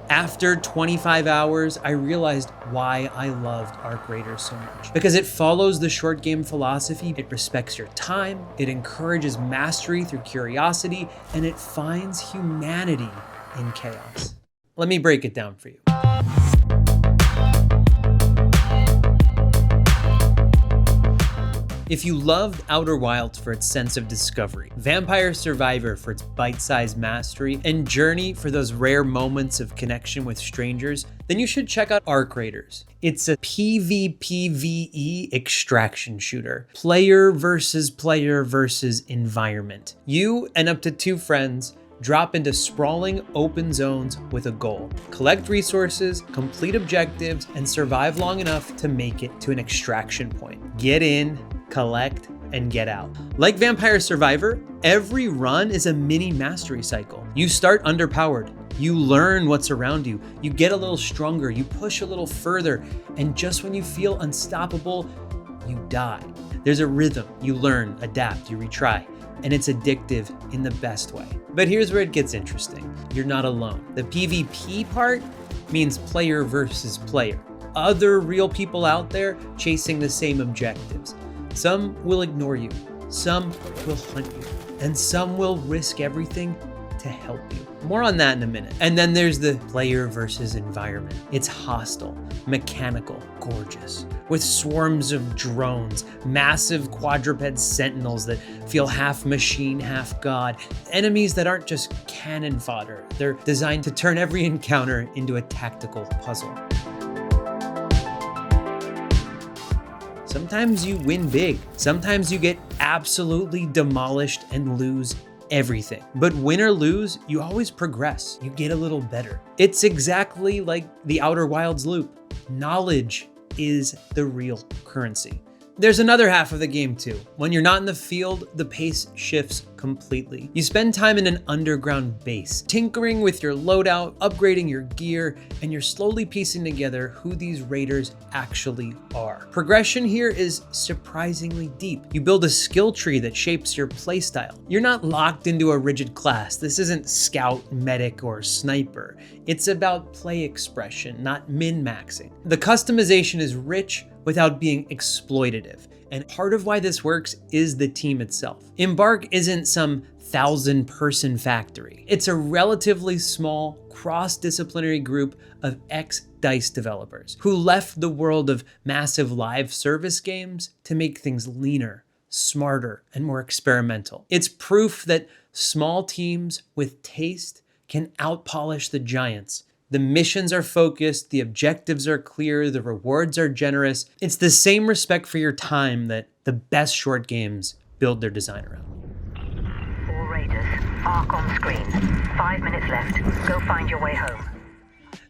After 25 hours, I realized why I loved Arc Raiders so much. Because it follows the short game philosophy, it respects your time, it encourages mastery through curiosity, and it finds humanity in chaos. Let me break it down for you. If you loved Outer Wilds for its sense of discovery, Vampire Survivor for its bite-sized mastery, and Journey for those rare moments of connection with strangers, then you should check out Arc Raiders. It's a PvPVE extraction shooter. Player versus environment. You and up to 2 friends drop into sprawling open zones with a goal. Collect resources, complete objectives, and survive long enough to make it to an extraction point. Get in, collect, and get out. Like Vampire Survivor, every run is a mini mastery cycle. You start underpowered, you learn what's around you, you get a little stronger, you push a little further, and just when you feel unstoppable, you die. There's a rhythm, you learn, adapt, you retry, and it's addictive in the best way. But here's where it gets interesting. You're not alone. The PvP part means player versus player. Other real people out there chasing the same objectives. Some will ignore you, some will hunt you, and some will risk everything to help you. More on that in a minute. And then there's the player versus environment. It's hostile, mechanical, gorgeous, with swarms of drones, massive quadruped sentinels that feel half machine, half god, enemies that aren't just cannon fodder. They're designed to turn every encounter into a tactical puzzle. Sometimes you win big. Sometimes you get absolutely demolished and lose everything. But win or lose, you always progress. You get a little better. It's exactly like the Outer Wilds loop. Knowledge is the real currency. There's another half of the game too. When you're not in the field, the pace shifts completely. You spend time in an underground base, tinkering with your loadout, upgrading your gear, and you're slowly piecing together who these raiders actually are. Progression here is surprisingly deep. You build a skill tree that shapes your playstyle. You're not locked into a rigid class. This isn't scout, medic, or sniper. It's about play expression, not min-maxing. The customization is rich without being exploitative. And part of why this works is the team itself. Embark isn't some 1,000-person factory. It's a relatively small, cross-disciplinary group of ex-DICE developers who left the world of massive live service games to make things leaner, smarter, and more experimental. It's proof that small teams with taste can out-polish the giants. The missions are focused, the objectives are clear, the rewards are generous. It's the same respect for your time that the best short games build their design around. All raiders, Arc on screen. 5 minutes left. Go find your way home.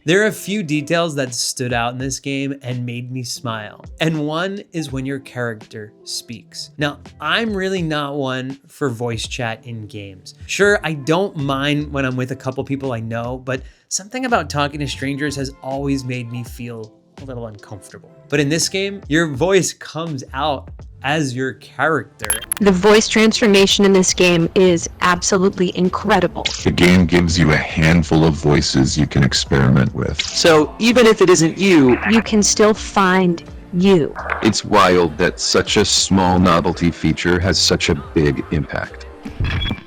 There are a few details that stood out in this game and made me smile. And one is when your character speaks. Now, I'm really not one for voice chat in games. Sure, I don't mind when I'm with a couple people I know, but something about talking to strangers has always made me feel a little uncomfortable. But in this game, your voice comes out as your character. The voice transformation in this game is absolutely incredible. The game gives you a handful of voices you can experiment with. So even if it isn't you, You can still find you. It's wild that such a small novelty feature has such a big impact.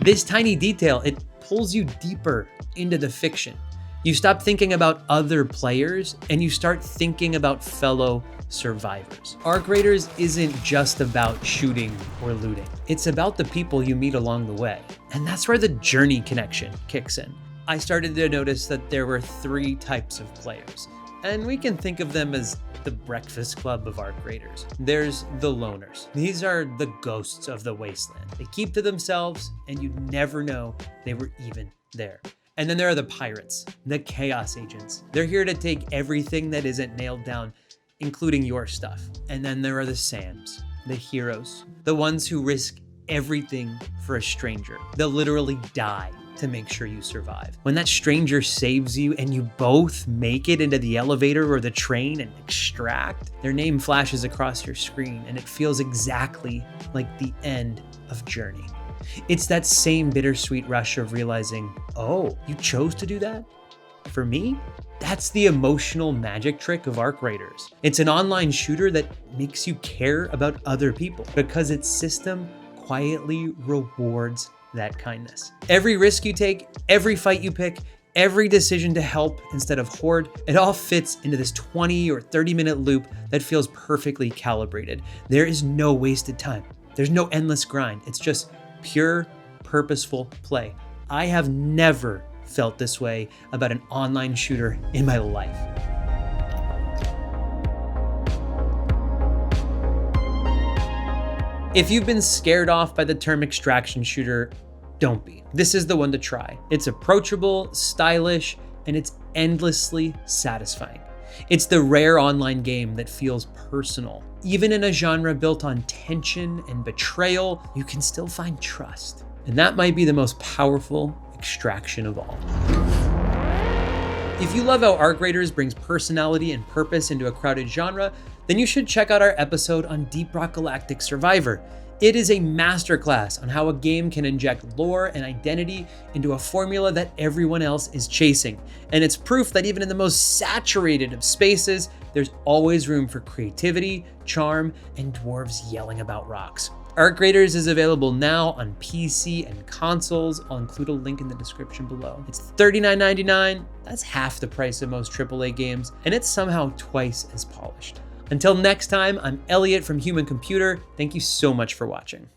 This tiny detail, it pulls you deeper into the fiction. You stop thinking about other players and you start thinking about fellow survivors. Arc Raiders isn't just about shooting or looting. It's about the people you meet along the way. And that's where the journey connection kicks in. I started to notice that there were 3 types of players, and we can think of them as the breakfast club of Arc Raiders. There's the loners. These are the ghosts of the wasteland. They keep to themselves and you'd never know they were even there. And then there are the pirates, the chaos agents. They're here to take everything that isn't nailed down, including your stuff. And then there are the Sams, the heroes, the ones who risk everything for a stranger. They'll literally die to make sure you survive. When that stranger saves you and you both make it into the elevator or the train and extract, their name flashes across your screen and it feels exactly like the end of Journey. It's that same bittersweet rush of realizing, oh, you chose to do that? For me, that's the emotional magic trick of Arc Raiders. It's an online shooter that makes you care about other people because its system quietly rewards that kindness. Every risk you take, every fight you pick, every decision to help instead of hoard, it all fits into this 20 or 30-minute loop that feels perfectly calibrated. There is no wasted time. There's no endless grind. It's just pure, purposeful play. I have never felt this way about an online shooter in my life. If you've been scared off by the term extraction shooter, don't be. This is the one to try. It's approachable, stylish, and it's endlessly satisfying. It's the rare online game that feels personal. Even in a genre built on tension and betrayal, you can still find trust. And that might be the most powerful extraction of all. If you love how Arc Raiders brings personality and purpose into a crowded genre, then you should check out our episode on Deep Rock Galactic Survivor. It is a masterclass on how a game can inject lore and identity into a formula that everyone else is chasing. And it's proof that even in the most saturated of spaces, there's always room for creativity, charm, and dwarves yelling about rocks. Arc Raiders is available now on PC and consoles. I'll include a link in the description below. It's $39.99. That's half the price of most AAA games, and it's somehow twice as polished. Until next time, I'm Elliot from Human Computer. Thank you so much for watching.